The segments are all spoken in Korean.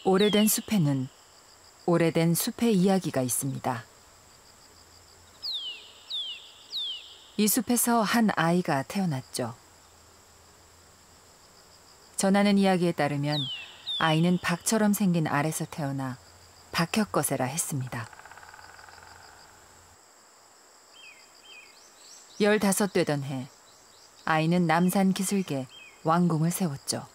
오래된 숲에는 오래된 숲의 이야기가 있습니다. 이 숲에서 한 아이가 태어났죠. 전하는 이야기에 따르면 아이는 박처럼 생긴 알에서 태어나 박혁거세라 했습니다. 15되던 해, 아이는 남산 기슭에 왕궁을 세웠죠.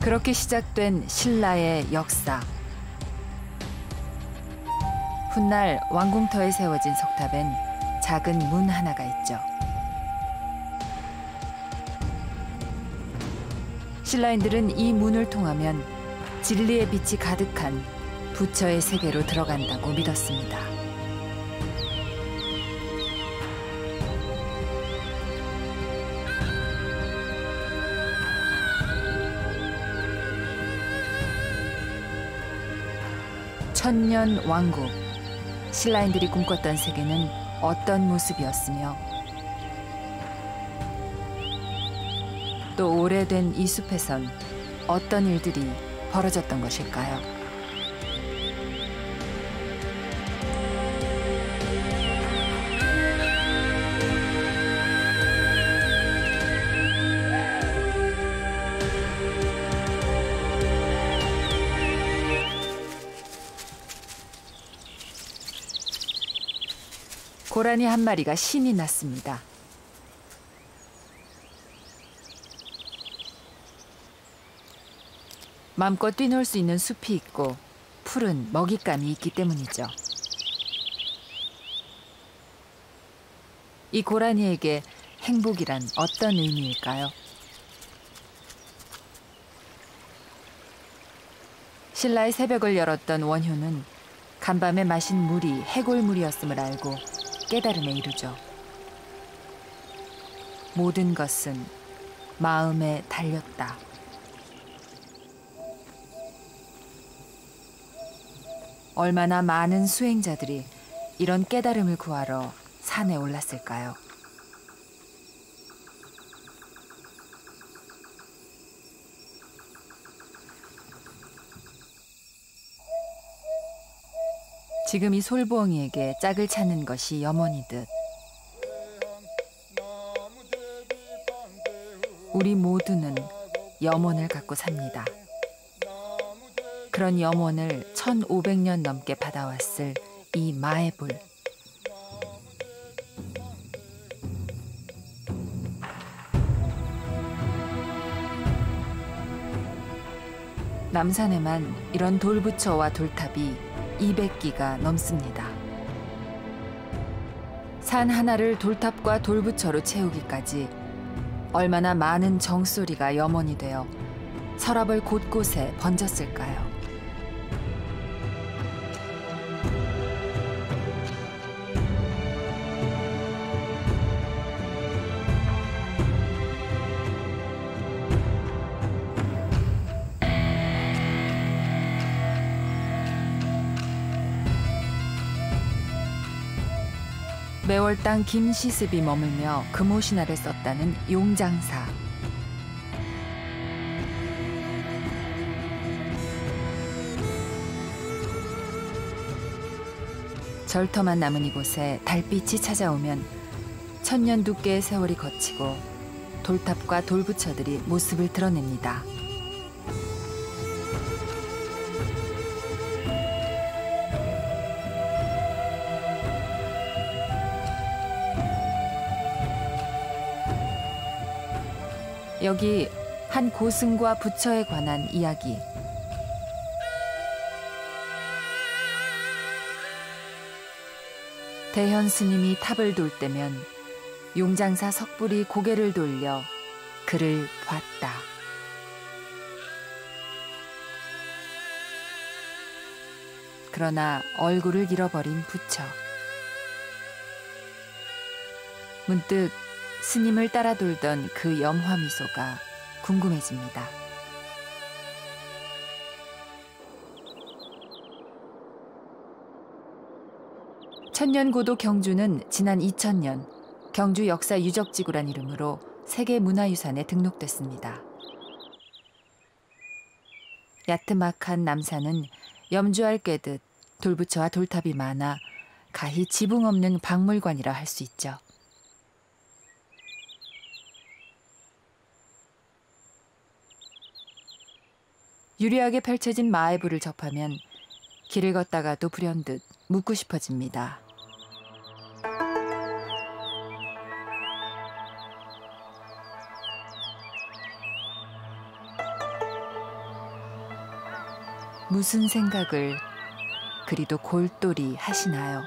그렇게 시작된 신라의 역사. 훗날 왕궁터에 세워진 석탑엔 작은 문 하나가 있죠. 신라인들은 이 문을 통하면 진리의 빛이 가득한 부처의 세계로 들어간다고 믿었습니다. 천년 왕국, 신라인들이 꿈꿨던 세계는 어떤 모습이었으며 또 오래된 이 숲에선 어떤 일들이 벌어졌던 것일까요? 고라니 한 마리가 신이 났습니다. 마음껏 뛰놀 수 있는 숲이 있고 푸른 먹잇감이 있기 때문이죠. 이 고라니에게 행복이란 어떤 의미일까요? 신라의 새벽을 열었던 원효는 간밤에 마신 물이 해골물이었음을 알고 깨달음에 이르죠. 모든 것은 마음에 달렸다. 얼마나 많은 수행자들이 이런 깨달음을 구하러 산에 올랐을까요? 지금 이 솔부엉이에게 짝을 찾는 것이 염원이듯 우리 모두는 염원을 갖고 삽니다. 그런 염원을 1500년 넘게 받아왔을 이 마애불. 남산에만 이런 돌부처와 돌탑이 200기가 넘습니다. 산 하나를 돌탑과 돌부처로 채우기까지 얼마나 많은 정소리가 염원이 되어 서랍을 곳곳에 번졌을까요? 매월 땅 김시습이 머물며 금오신화를 썼다는 용장사. 절터만 남은 이곳에 달빛이 찾아오면 천년 두께의 세월이 거치고 돌탑과 돌부처들이 모습을 드러냅니다. 여기 한 고승과 부처에 관한 이야기. 대현 스님이 탑을 돌 때면 용장사 석불이 고개를 돌려 그를 봤다. 그러나 얼굴을 잃어버린 부처. 문득 스님을 따라 돌던 그 염화 미소가 궁금해집니다. 천년고도 경주는 지난 2000년 경주 역사 유적지구란 이름으로 세계문화유산에 등록됐습니다. 야트막한 남산은 염주알 꿰듯 돌부처와 돌탑이 많아 가히 지붕 없는 박물관이라 할 수 있죠. 유리하게 펼쳐진 마애부를 접하면 길을 걷다가도 불현듯 묻고 싶어집니다. 무슨 생각을 그리도 골똘히 하시나요?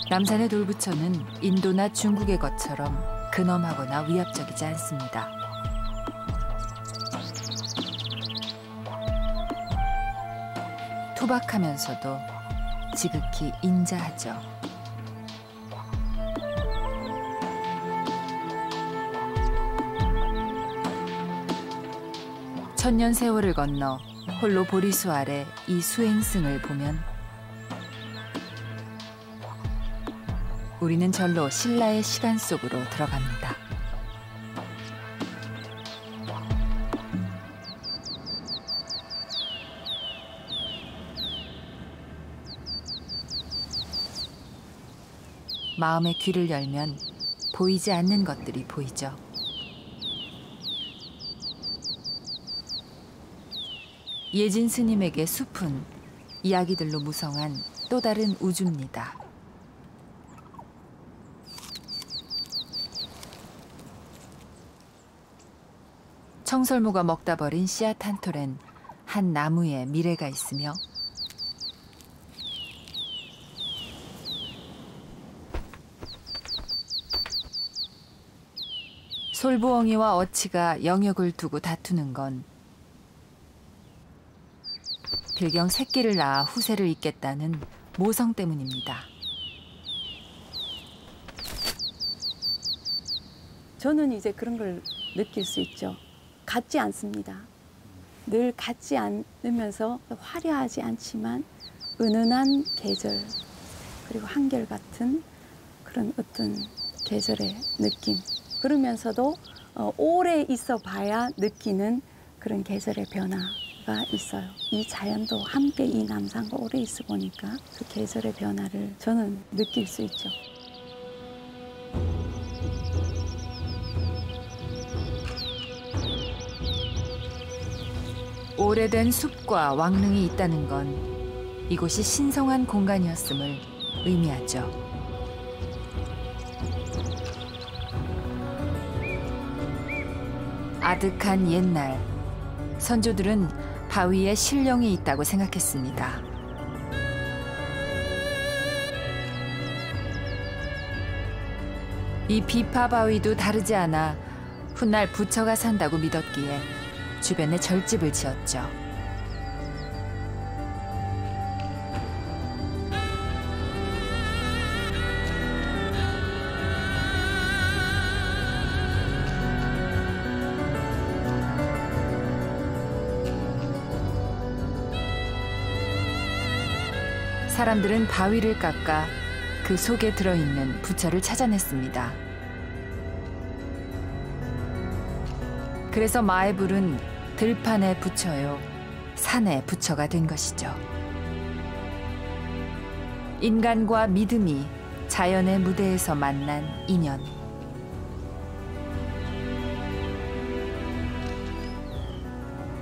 남산의 돌부처는 인도나 중국의 것처럼 근엄하거나 위압적이지 않습니다. 투박하면서도 지극히 인자하죠. 천년 세월을 건너 홀로 보리수 아래 이 수행승을 보면 우리는 절로 신라의 시간 속으로 들어갑니다. 마음의 귀를 열면 보이지 않는 것들이 보이죠. 예진 스님에게 숲은 이야기들로 무성한 또 다른 우주입니다. 청설모가 먹다 버린 씨앗 한 톨엔 한 나무에 미래가 있으며 솔부엉이와 어치가 영역을 두고 다투는 건 빌경 새끼를 낳아 후세를 잇겠다는 모성 때문입니다. 저는 이제 그런 걸 느낄 수 있죠. 같지 않습니다. 늘 같지 않으면서 화려하지 않지만 은은한 계절 그리고 한결같은 그런 어떤 계절의 느낌. 그러면서도 오래 있어 봐야 느끼는 그런 계절의 변화가 있어요. 이 자연도 함께 이 남산과 오래 있어 보니까 그 계절의 변화를 저는 느낄 수 있죠. 오래된 숲과 왕릉이 있다는 건 이곳이 신성한 공간이었음을 의미하죠. 아득한 옛날, 선조들은 바위에 신령이 있다고 생각했습니다. 이 비파 바위도 다르지 않아 훗날 부처가 산다고 믿었기에 주변에 절집을 지었죠. 사람들은 바위를 깎아 그 속에 들어있는 부처를 찾아냈습니다. 그래서 마애불은 들판의 부처요, 산의 부처가 된 것이죠. 인간과 믿음이 자연의 무대에서 만난 인연.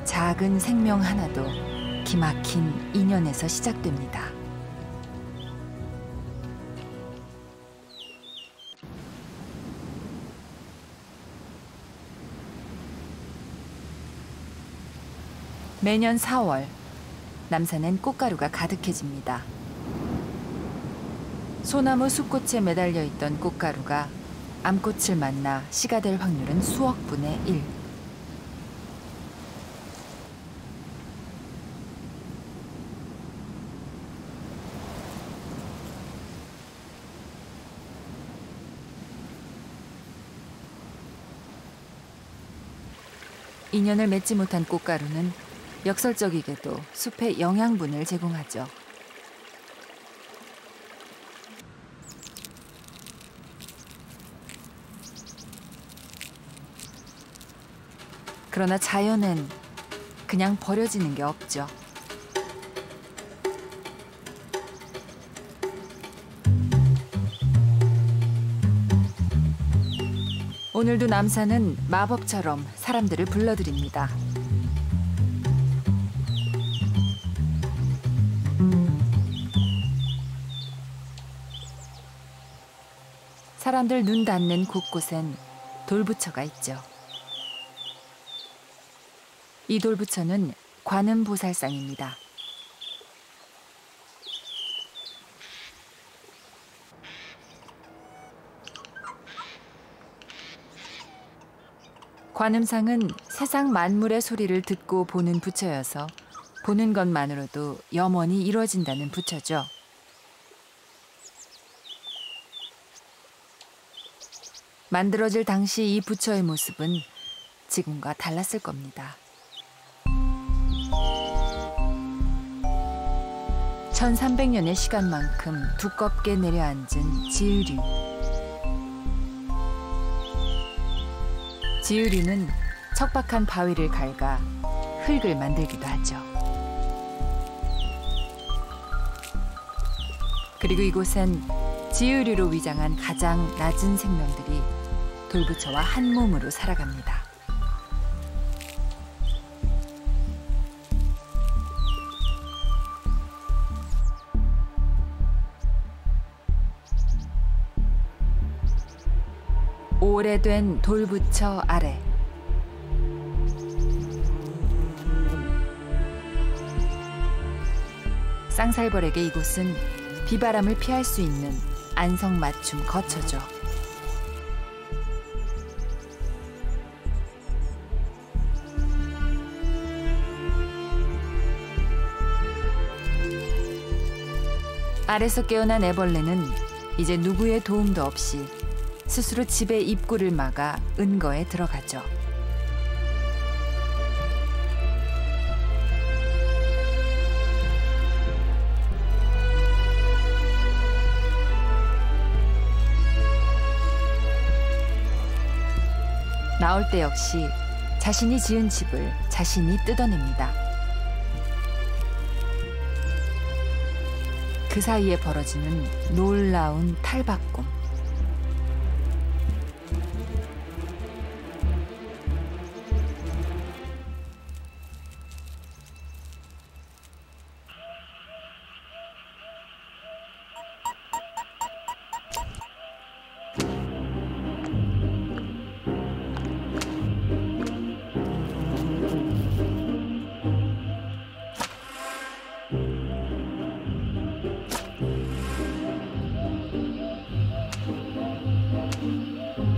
작은 생명 하나도 기막힌 인연에서 시작됩니다. 매년 4월, 남산엔 꽃가루가 가득해집니다. 소나무 숲꽃에 매달려 있던 꽃가루가 암꽃을 만나 씨가 될 확률은 수억 분의 1. 인연을 맺지 못한 꽃가루는 역설적이게도 숲에 영양분을 제공하죠. 그러나 자연엔 그냥 버려지는 게 없죠. 오늘도 남산은 마법처럼 사람들을 불러들입니다. 사람들 눈 닿는 곳곳엔 돌부처가 있죠. 이 돌부처는 관음보살상입니다. 관음상은 세상 만물의 소리를 듣고 보는 부처여서 보는 것만으로도 염원이 이루어진다는 부처죠. 만들어질 당시 이 부처의 모습은 지금과 달랐을 겁니다. 1300년의 시간만큼 두껍게 내려앉은 지으류. 지으류는 척박한 바위를 갉아 흙을 만들기도 하죠. 그리고 이곳엔 지으류로 위장한 가장 낮은 생명들이 돌부처와 한 몸으로 살아갑니다. 오래된 돌부처 아래 쌍살벌에게 이곳은 비바람을 피할 수 있는 안성맞춤 거처죠. 알에서 깨어난 애벌레는 이제 누구의 도움도 없이 스스로 집의 입구를 막아 은거에 들어가죠. 나올 때 역시 자신이 지은 집을 자신이 뜯어냅니다. 그 사이에 벌어지는 놀라운 탈바꿈.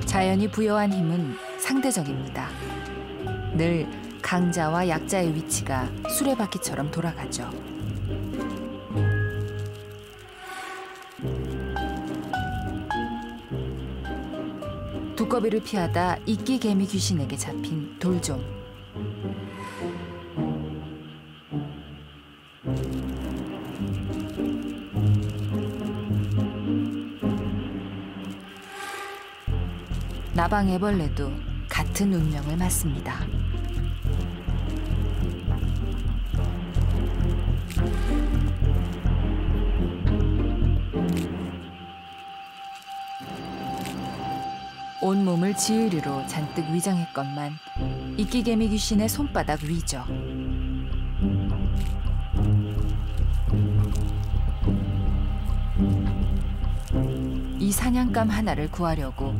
자연이 부여한 힘은 상대적입니다. 늘 강자와 약자의 위치가 수레바퀴처럼 돌아가죠. 두꺼비를 피하다 이끼 개미 귀신에게 잡힌 돌좀. 나방 애벌레도 같은 운명을 맞습니다. 온몸을 지으류로 잔뜩 위장했건만 이끼개미 귀신의 손바닥 위죠. 이 사냥감 하나를 구하려고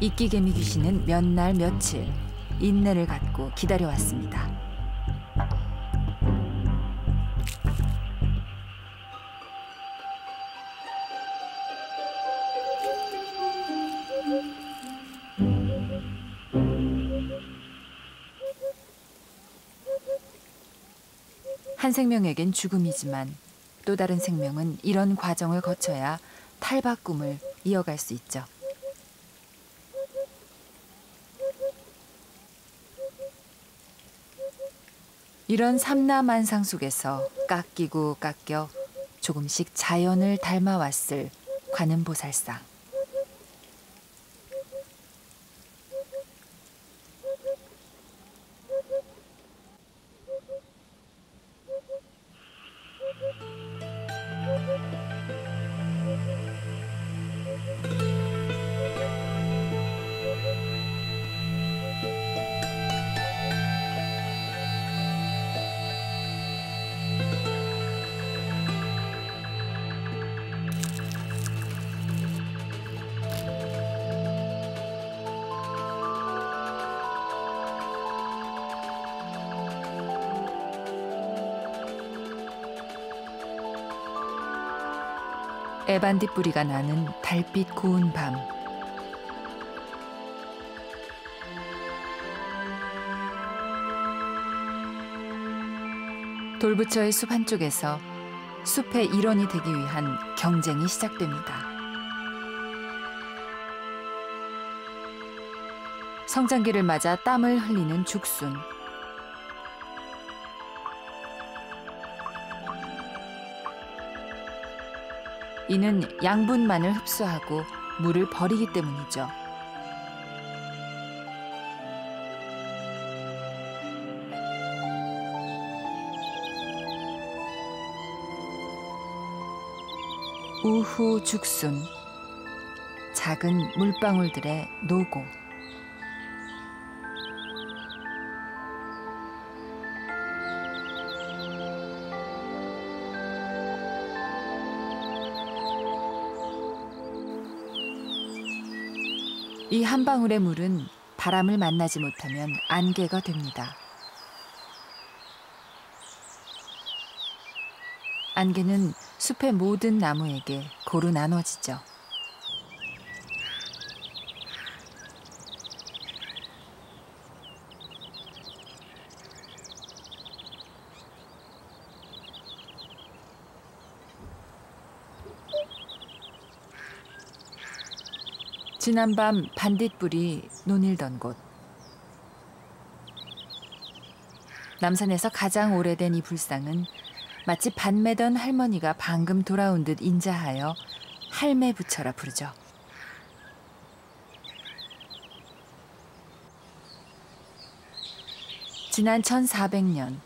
이끼개미 귀신은 몇 날 며칠 인내를 갖고 기다려왔습니다. 한 생명에겐 죽음이지만 또 다른 생명은 이런 과정을 거쳐야 탈바꿈을 이어갈 수 있죠. 이런 삼라만상 속에서 깎이고 깎여 조금씩 자연을 닮아왔을 관음보살상. 에반디 뿌리가 나는 달빛 고운 밤. 돌부처의 숲 한쪽에서 숲의 일원이 되기 위한 경쟁이 시작됩니다. 성장기를 맞아 땀을 흘리는 죽순. 이는 양분만을 흡수하고 물을 버리기 때문이죠. 우후 죽순, 작은 물방울들의 노고. 이 한 방울의 물은 바람을 만나지 못하면 안개가 됩니다. 안개는 숲의 모든 나무에게 고루 나눠지죠. 지난밤 반딧불이 논일던 곳. 남산에서 가장 오래된 이 불상은 마치 밭 매던 할머니가 방금 돌아온 듯 인자하여 할매부처라 부르죠. 지난 1400년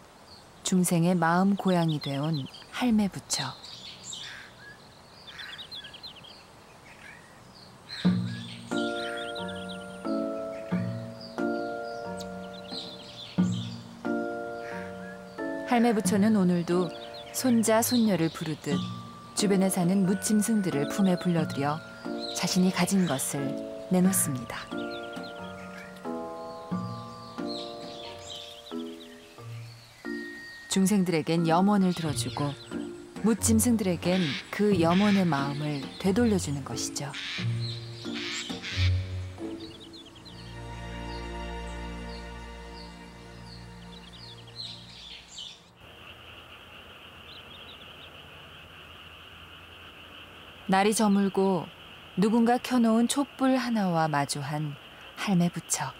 중생의 마음 고향이 되온 할매부처. 할매부처는 오늘도 손자 손녀를 부르듯 주변에 사는 무짐승들을 품에 불러들여 자신이 가진 것을 내놓습니다. 중생들에겐 염원을 들어주고 무짐승들에겐 그 염원의 마음을 되돌려주는 것이죠. 날이 저물고 누군가 켜놓은 촛불 하나와 마주한 할매부처.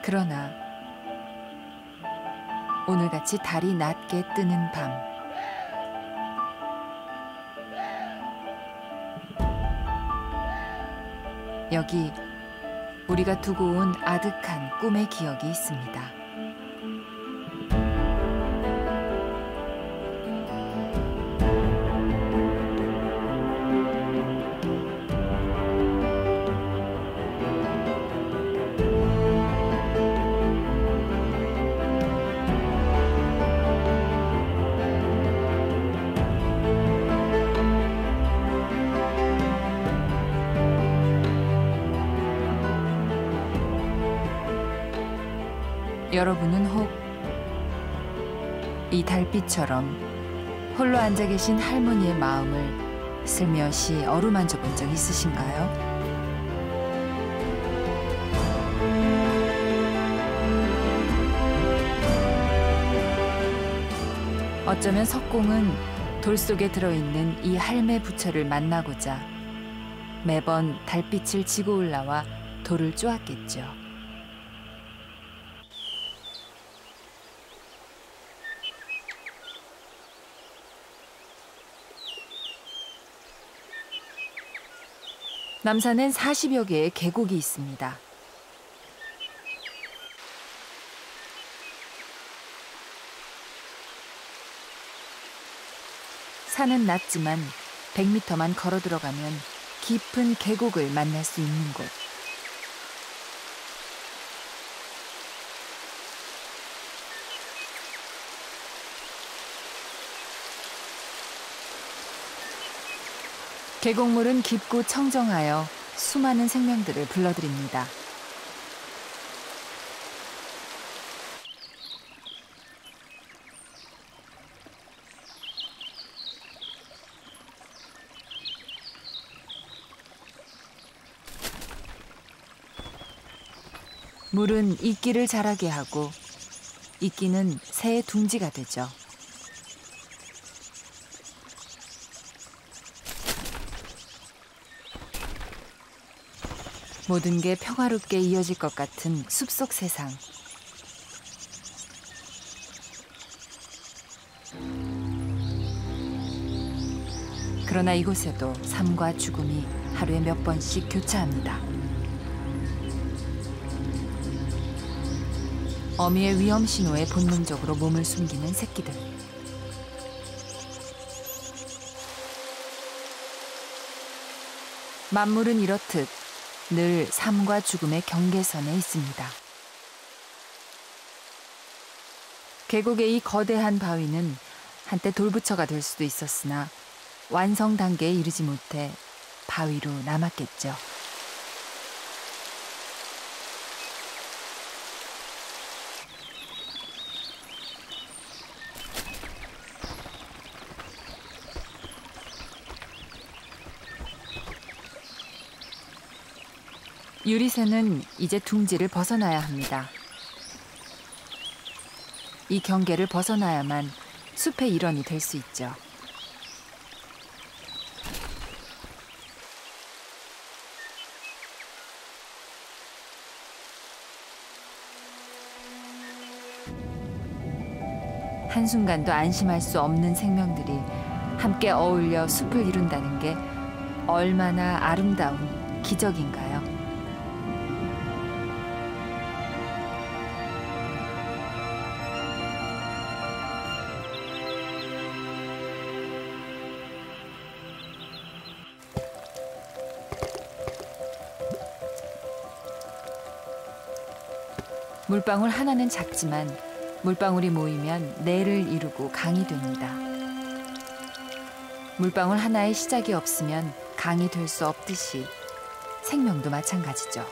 그러나 오늘같이 달이 낮게 뜨는 밤. 여기 우리가 두고 온 아득한 꿈의 기억이 있습니다. 여러분은 혹 이 달빛처럼 홀로 앉아 계신 할머니의 마음을 슬며시 어루만져 본 적 있으신가요? 어쩌면 석공은 돌 속에 들어있는 이 할매 부처를 만나고자 매번 달빛을 지고 올라와 돌을 쪼았겠죠. 남산엔 40여 개의 계곡이 있습니다. 산은 낮지만 100m만 걸어 들어가면 깊은 계곡을 만날 수 있는 곳. 계곡물은 깊고 청정하여 수많은 생명들을 불러들입니다. 물은 이끼를 자라게 하고 이끼는 새의 둥지가 되죠. 모든 게 평화롭게 이어질 것 같은 숲속 세상. 그러나 이곳에도 삶과 죽음이 하루에 몇 번씩 교차합니다. 어미의 위험 신호에 본능적으로 몸을 숨기는 새끼들. 만물은 이렇듯 늘 삶과 죽음의 경계선에 있습니다. 계곡의 이 거대한 바위는 한때 돌부처가 될 수도 있었으나 완성 단계에 이르지 못해 바위로 남았겠죠. 유리새는 이제 둥지를 벗어나야 합니다. 이 경계를 벗어나야만 숲의 일원이 될 수 있죠. 한순간도 안심할 수 없는 생명들이 함께 어울려 숲을 이룬다는 게 얼마나 아름다운 기적인가요? 물방울 하나는 작지만 물방울이 모이면 내를 이루고 강이 됩니다. 물방울 하나의 시작이 없으면 강이 될 수 없듯이 생명도 마찬가지죠.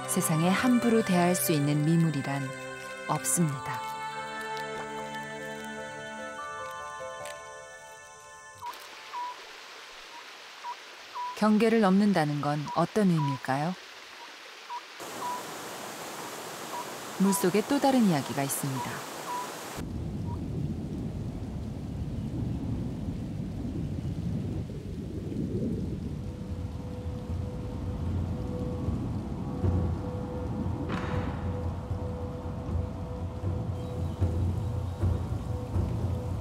세상에 함부로 대할 수 있는 미물이란 없습니다. 경계를 넘는다는 건 어떤 의미일까요? 물속에 또 다른 이야기가 있습니다.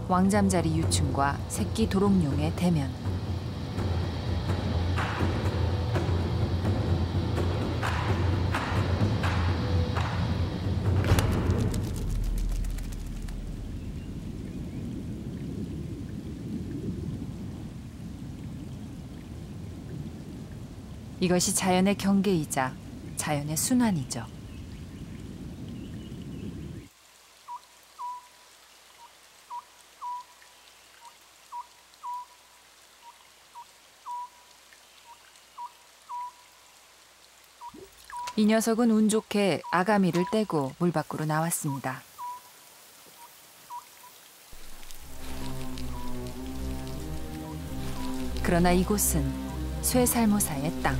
왕잠자리 유충과 새끼 도롱뇽의 대면. 이것이 자연의 경계이자 자연의 순환이죠. 이 녀석은 운 좋게 아가미를 떼고 물 밖으로 나왔습니다. 그러나 이곳은 쇠살모사의 땅.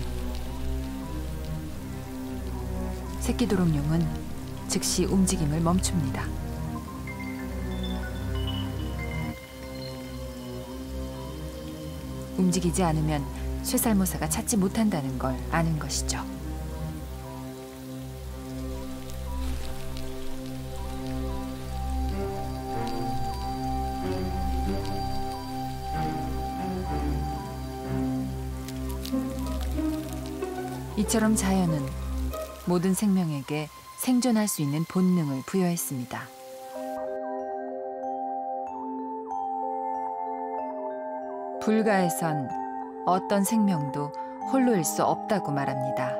새끼도롱뇽은 즉시 움직임을 멈춥니다. 움직이지 않으면 쇠살모사가 찾지 못한다는 걸 아는 것이죠. 이처럼 자연은 모든 생명에게 생존할 수 있는 본능을 부여했습니다. 불가에선 어떤 생명도 홀로일 수 없다고 말합니다.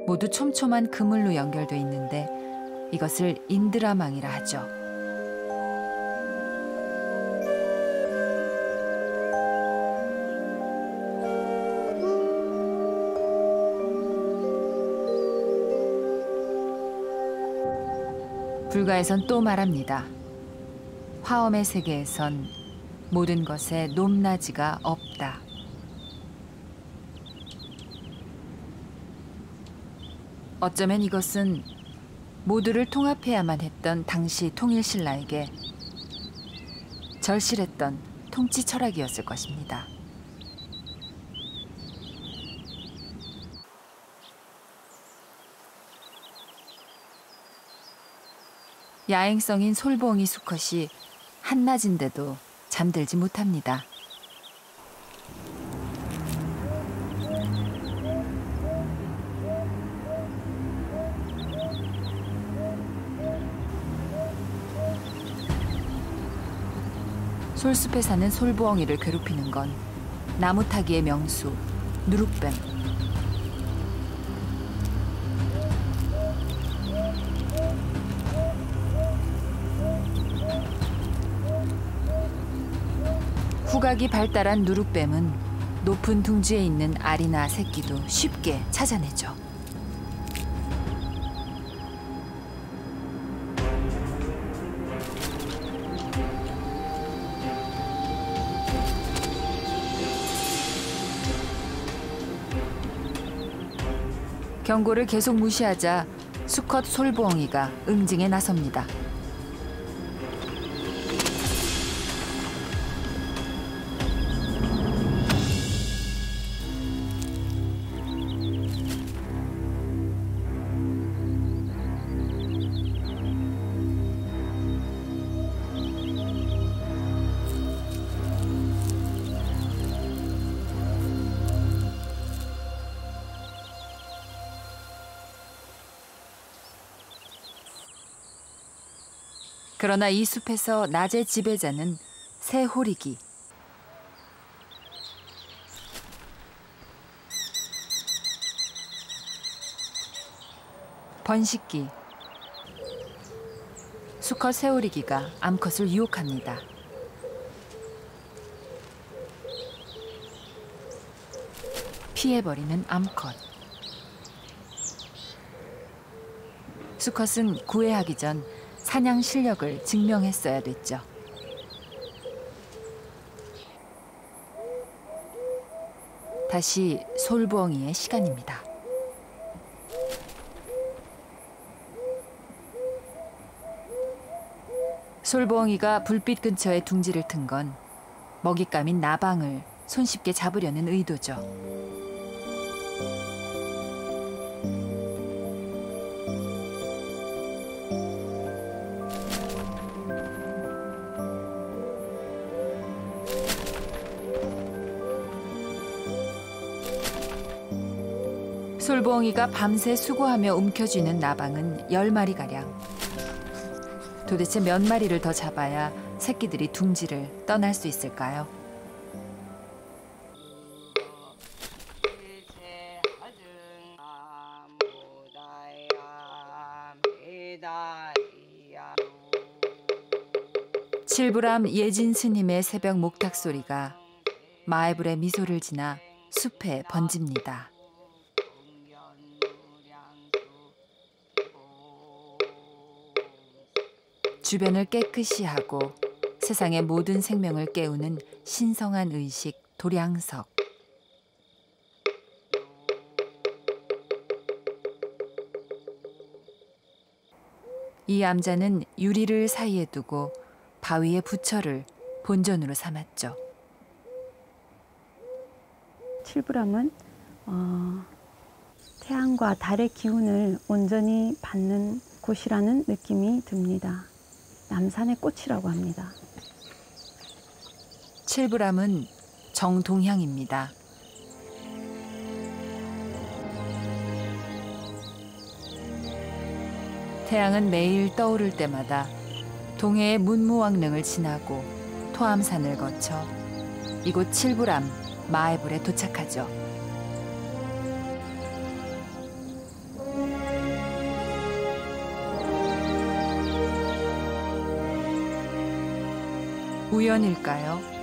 모두 촘촘한 그물로 연결돼 있는데 이것을 인드라망이라 하죠. 불가에선 또 말합니다. 화엄의 세계에선 모든 것에 높낮이가 없다. 어쩌면 이것은 모두를 통합해야만 했던 당시 통일신라에게 절실했던 통치 철학이었을 것입니다. 야행성인 솔봉이 수컷이 한낮인데도 잠들지 못합니다. 솔숲에 사는 솔부엉이를 괴롭히는 건 나무타기의 명수, 누룩뱀. 후각이 발달한 누룩뱀은 높은 둥지에 있는 알이나 새끼도 쉽게 찾아내죠. 경고를 계속 무시하자 수컷 솔부엉이가 응징에 나섭니다. 그러나 이 숲에서 낮의 지배자는 새호리기. 번식기. 수컷 새호리기가 암컷을 유혹합니다. 피해버리는 암컷. 수컷은 구애하기 전 사냥 실력을 증명했어야 됐죠. 다시 솔부엉이의 시간입니다. 솔부엉이가 불빛 근처에 둥지를 튼 건 먹잇감인 나방을 손쉽게 잡으려는 의도죠. 솔부엉이가 밤새 수고하며 움켜쥐는 나방은 10마리가량. 도대체 몇 마리를 더 잡아야 새끼들이 둥지를 떠날 수 있을까요? 칠부람 예진 스님의 새벽 목탁 소리가 마애불의 미소를 지나 숲에 번집니다. 주변을 깨끗이 하고 세상의 모든 생명을 깨우는 신성한 의식 도량석. 이 암자는 유리를 사이에 두고 바위의 부처를 본전으로 삼았죠. 칠부람은 태양과 달의 기운을 온전히 받는 곳이라는 느낌이 듭니다. 남산의 꽃이라고 합니다. 칠부람은 정동향입니다. 태양은 매일 떠오를 때마다 동해의 문무왕릉을 지나고 토암산을 거쳐 이곳 칠부람 마애불에 도착하죠. 우연일까요?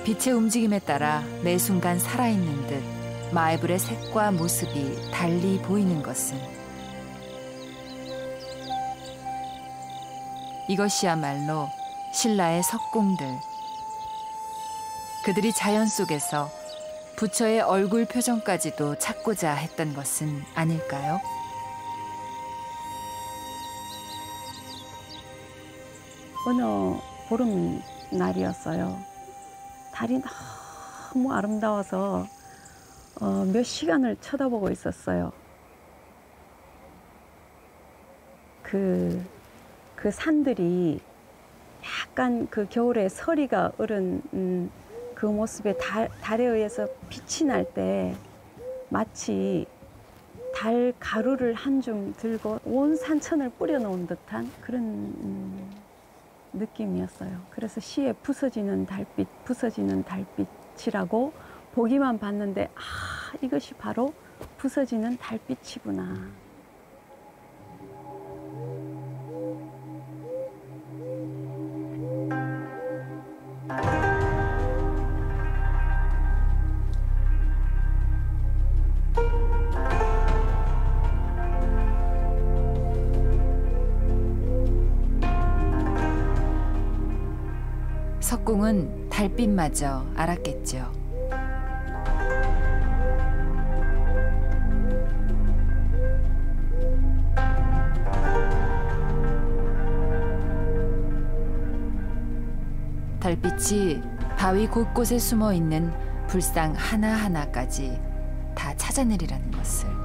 빛의 움직임에 따라 매 순간 살아있는 듯 마애불의 색과 모습이 달리 보이는 것은 이것이야말로 신라의 석공들. 그들이 자연 속에서 부처의 얼굴 표정까지도 찾고자 했던 것은 아닐까요? 어느 보름 날이었어요. 달이 너무 아름다워서 몇 시간을 쳐다보고 있었어요. 그 산들이 약간 그 겨울에 서리가 얼은 그 모습에 달에 의해서 빛이 날 때 마치 달 가루를 한 줌 들고 온 산천을 뿌려놓은 듯한 그런 느낌이었어요. 그래서 시에 부서지는 달빛, 부서지는 달빛이라고 보기만 봤는데 이것이 바로 부서지는 달빛이구나. 석공은 달빛마저 알았겠죠. 달빛이 바위 곳곳에 숨어 있는 불상 하나하나까지 다 찾아내리라는 것을.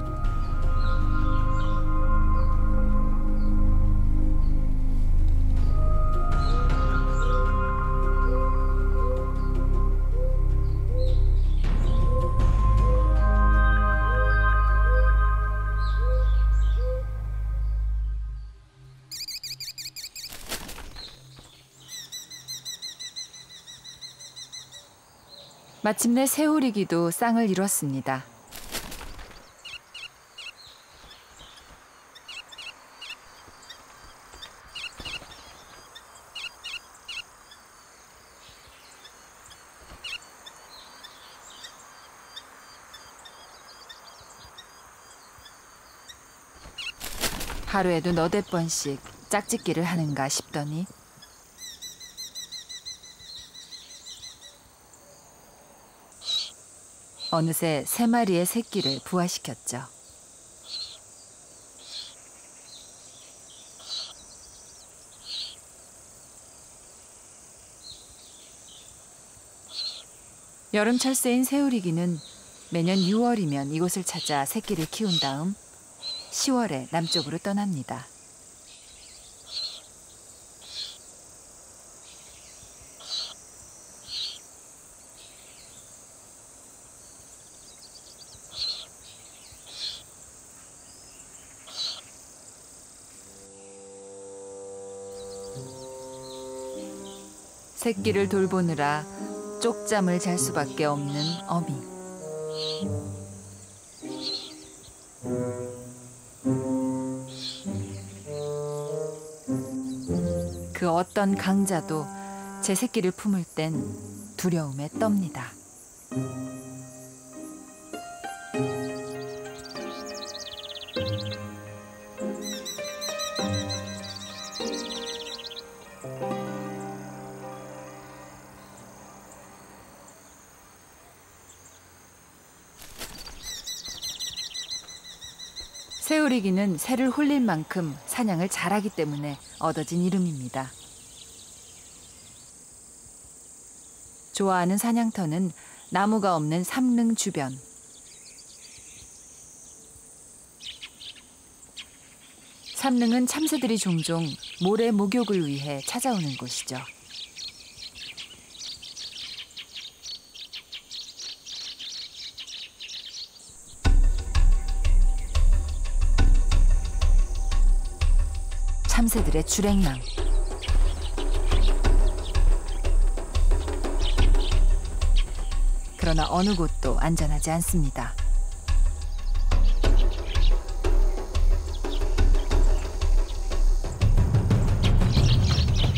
마침내 새오리기도 쌍을 이뤘습니다. 하루에도 너댓 번씩 짝짓기를 하는가 싶더니 어느새 3마리의 새끼를 부화시켰죠. 여름철새인 새우리기는 매년 6월이면 이곳을 찾아 새끼를 키운 다음 10월에 남쪽으로 떠납니다. 새끼를 돌보느라 쪽잠을 잘 수밖에 없는 어미. 그 어떤 강자도 제 새끼를 품을 땐 두려움에 떱니다. 새우리기는 새를 홀릴 만큼 사냥을 잘하기 때문에 얻어진 이름입니다. 좋아하는 사냥터는 나무가 없는 삼릉 주변. 삼릉은 참새들이 종종 모래 목욕을 위해 찾아오는 곳이죠. 참새들의 출행망. 그러나 어느 곳도 안전하지 않습니다.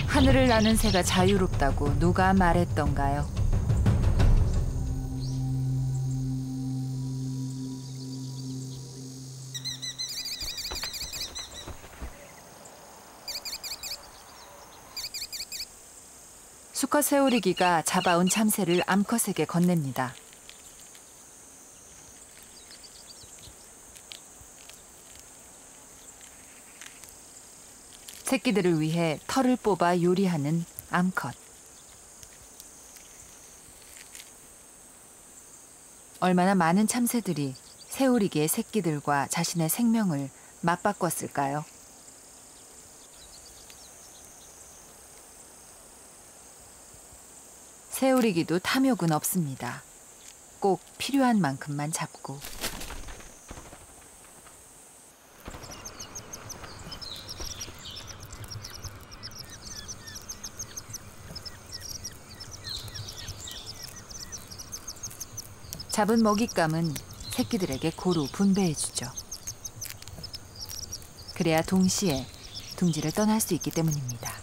하늘을 나는 새가 자유롭다고 누가 말했던가요? 수컷 새우리기가 잡아온 참새를 암컷에게 건넵니다. 새끼들을 위해 털을 뽑아 요리하는 암컷. 얼마나 많은 참새들이 새우리기의 새끼들과 자신의 생명을 맞바꿨을까요? 새우리기도 탐욕은 없습니다. 꼭 필요한 만큼만 잡고. 잡은 먹잇감은 새끼들에게 고루 분배해주죠. 그래야 동시에 둥지를 떠날 수 있기 때문입니다.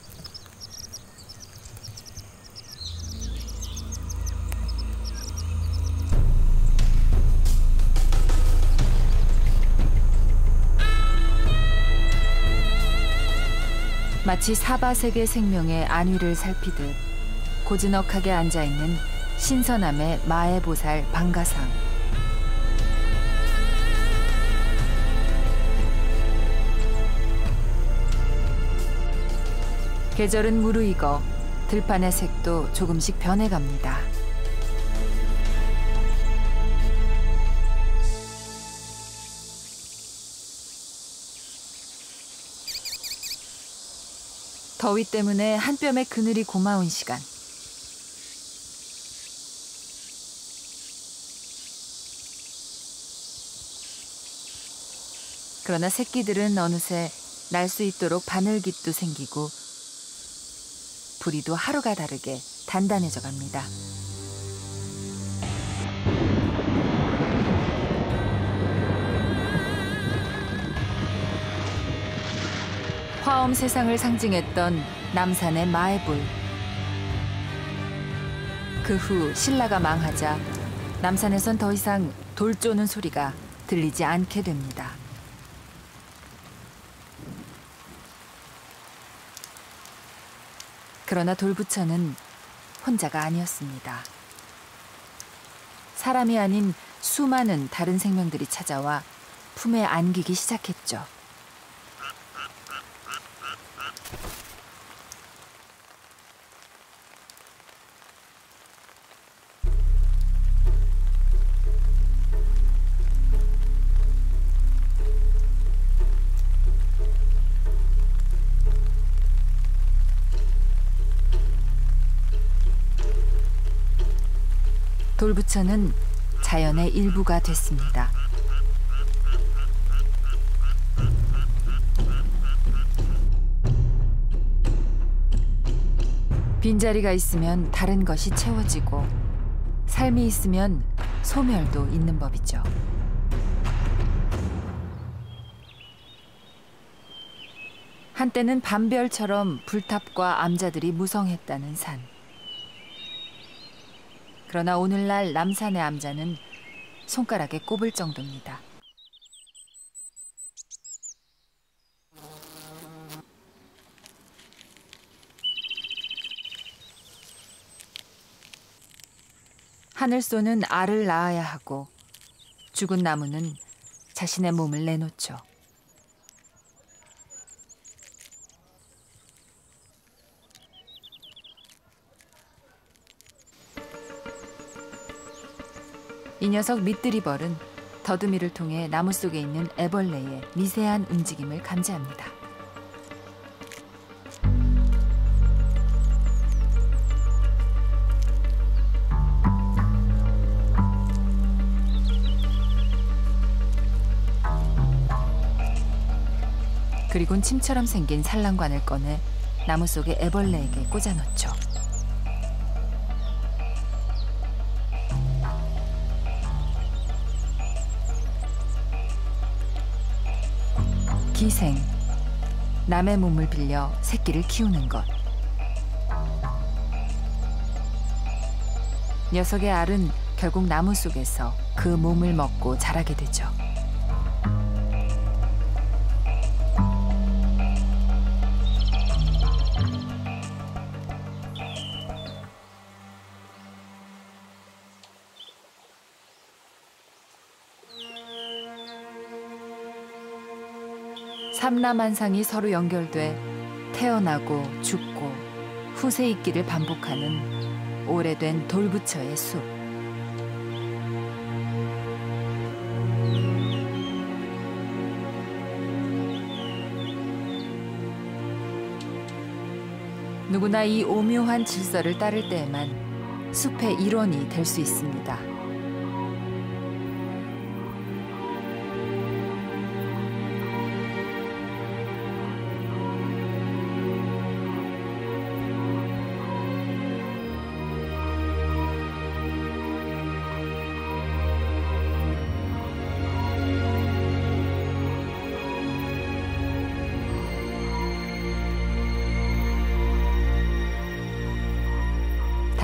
마치 사바세계 생명의 안위를 살피듯 고즈넉하게 앉아있는 신선함의 마애보살 방가상. 계절은 무르익어 들판의 색도 조금씩 변해갑니다. 더위 때문에 한 뼘의 그늘이 고마운 시간. 그러나 새끼들은 어느새 날 수 있도록 바늘깃도 생기고 부리도 하루가 다르게 단단해져 갑니다. 화엄 세상을 상징했던 남산의 마애불. 그 후 신라가 망하자 남산에선 더 이상 돌 쪼는 소리가 들리지 않게 됩니다. 그러나 돌부처는 혼자가 아니었습니다. 사람이 아닌 수많은 다른 생명들이 찾아와 품에 안기기 시작했죠. 돌부처는 자연의 일부가 됐습니다. 빈자리가 있으면 다른 것이 채워지고 삶이 있으면 소멸도 있는 법이죠. 한때는 밤별처럼 불탑과 암자들이 무성했다는 산. 그러나 오늘날 남산의 암자는 손가락에 꼽을 정도입니다. 하늘소는 알을 낳아야 하고 죽은 나무는 자신의 몸을 내놓죠. 이 녀석 밑드리벌은 더듬이를 통해 나무 속에 있는 애벌레의 미세한 움직임을 감지합니다. 그리곤 침처럼 생긴 산란관을 꺼내 나무 속의 애벌레에게 꽂아놓죠. 기생, 남의 몸을 빌려 새끼를 키우는 것. 녀석의 알은 결국 나무 속에서 그 몸을 먹고 자라게 되죠. 삼라만상이 서로 연결돼 태어나고 죽고 후세 있기를 반복하는 오래된 돌부처의 숲. 누구나 이 오묘한 질서를 따를 때에만 숲의 일원이 될 수 있습니다.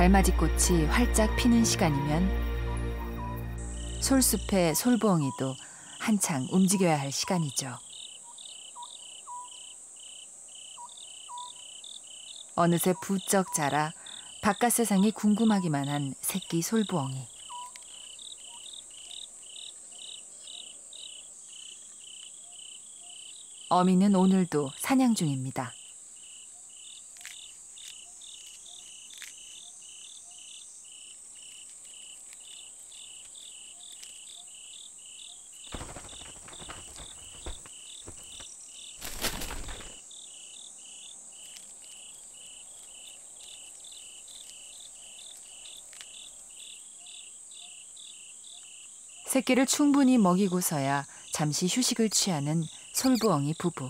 달맞이꽃이 활짝 피는 시간이면 솔숲의 솔부엉이도 한창 움직여야 할 시간이죠. 어느새 부쩍 자라 바깥 세상이 궁금하기만 한 새끼 솔부엉이. 어미는 오늘도 사냥 중입니다. 새끼를 충분히 먹이고서야 잠시 휴식을 취하는 솔부엉이 부부.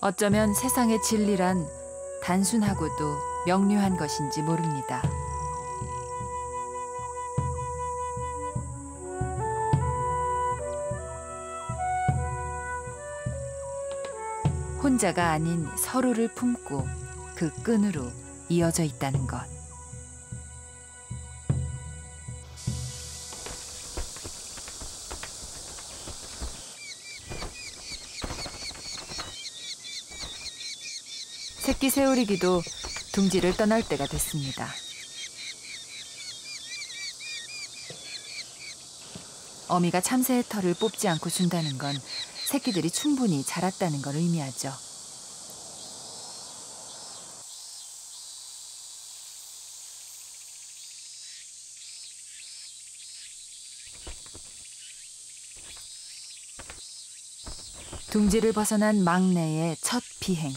어쩌면 세상의 진리란 단순하고도 명료한 것인지 모릅니다. 혼자가 아닌 서로를 품고 그 끈으로 이어져 있다는 것. 새끼 새우리기도 둥지를 떠날 때가 됐습니다. 어미가 참새의 털을 뽑지 않고 준다는 건 새끼들이 충분히 자랐다는 걸 의미하죠. 둥지를 벗어난 막내의 첫 비행.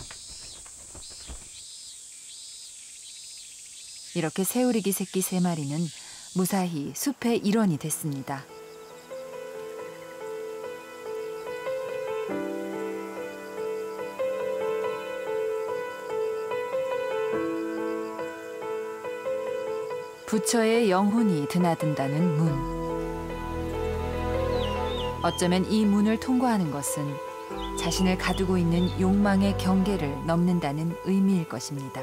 이렇게 새우리기 새끼 3마리는 무사히 숲의 일원이 됐습니다. 부처의 영혼이 드나든다는 문. 어쩌면 이 문을 통과하는 것은 자신을 가두고 있는 욕망의 경계를 넘는다는 의미일 것입니다.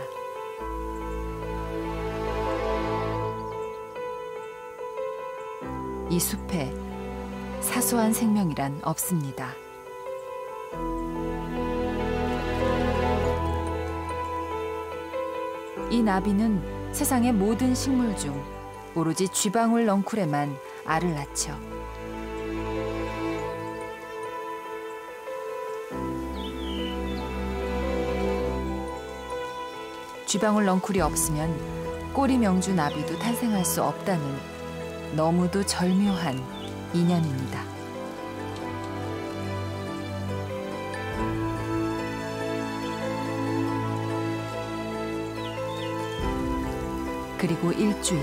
이 숲에 사소한 생명이란 없습니다. 이 나비는 세상의 모든 식물 중 오로지 쥐방울 넝쿨에만 알을 낳죠. 쥐방울 넝쿨이 없으면 꼬리명주 나비도 탄생할 수 없다는 너무도 절묘한 인연입니다. 그리고 일주일.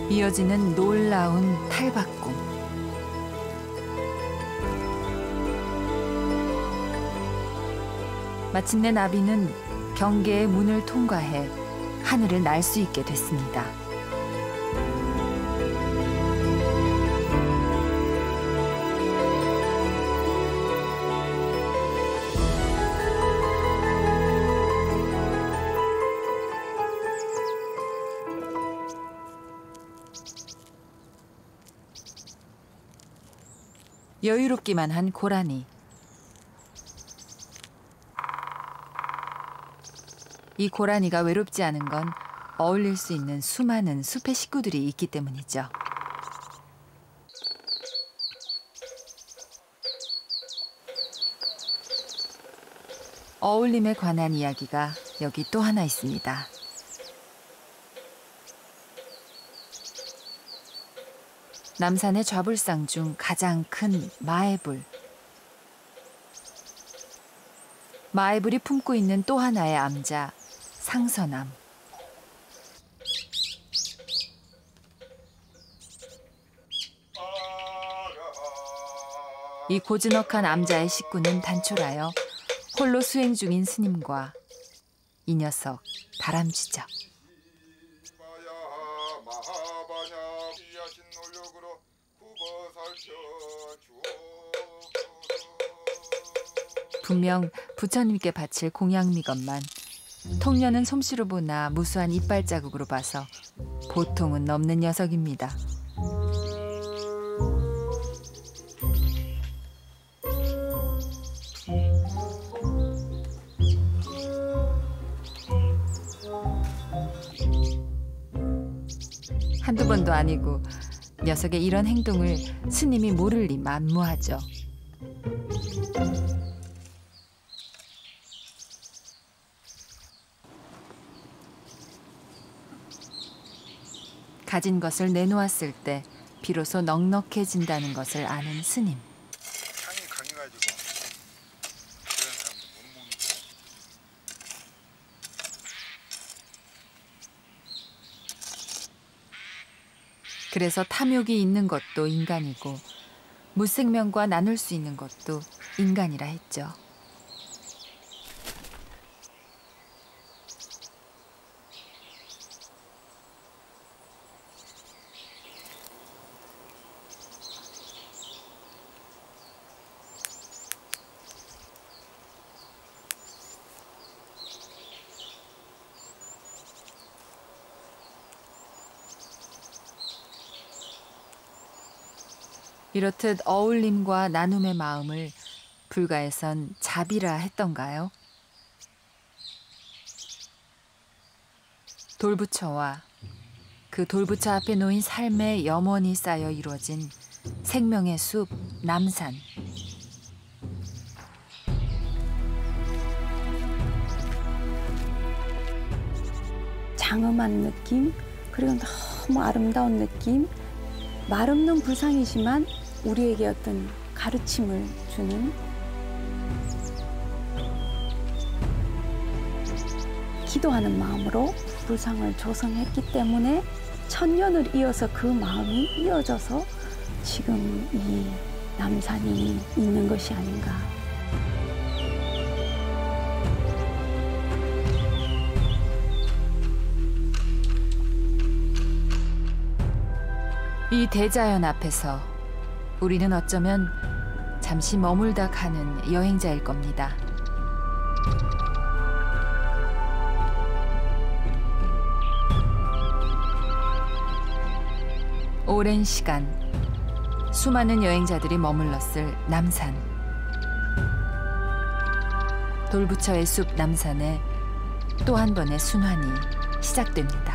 이어지는 놀라운 탈바꿈. 마침내 나비는 경계의 문을 통과해 하늘을 날 수 있게 됐습니다. 여유롭기만 한 고라니. 이 고라니가 외롭지 않은 건 어울릴 수 있는 수많은 숲의 식구들이 있기 때문이죠. 어울림에 관한 이야기가 여기 또 하나 있습니다. 남산의 좌불상 중 가장 큰 마애불. 마애불이 품고 있는 또 하나의 암자, 상서남. 이 고즈넉한 암자의 식구는 단촐하여 홀로 수행 중인 스님과 이 녀석 다람쥐죠. 분명 부처님께 바칠 공양미건만 통년은 솜씨로 보나 무수한 이빨 자국으로 봐서 보통은 넘는 녀석입니다. 한두 번도 아니고 녀석의 이런 행동을 스님이 모를 리 만무하죠. 가진 것을 내놓았을 때 비로소 넉넉해진다는 것을 아는 스님. 향이 강해가지고 그런 사람도 못 먹는 거야. 그래서 탐욕이 있는 것도 인간이고 무생명과 나눌 수 있는 것도 인간이라 했죠. 이렇듯 어울림과 나눔의 마음을 불가에선 자비라 했던가요? 돌부처와 그 돌부처 앞에 놓인 삶의 염원이 쌓여 이루어진 생명의 숲 남산. 장엄한 느낌, 그리고 너무 아름다운 느낌, 말 없는 불상이지만 우리에게 어떤 가르침을 주는, 기도하는 마음으로 불상을 조성했기 때문에 천년을 이어서 그 마음이 이어져서 지금 이 남산이 있는 것이 아닌가. 이 대자연 앞에서 우리는 어쩌면 잠시 머물다 가는 여행자일 겁니다. 오랜 시간 수많은 여행자들이 머물렀을 남산. 돌부처의 숲 남산에 또 한 번의 순환이 시작됩니다.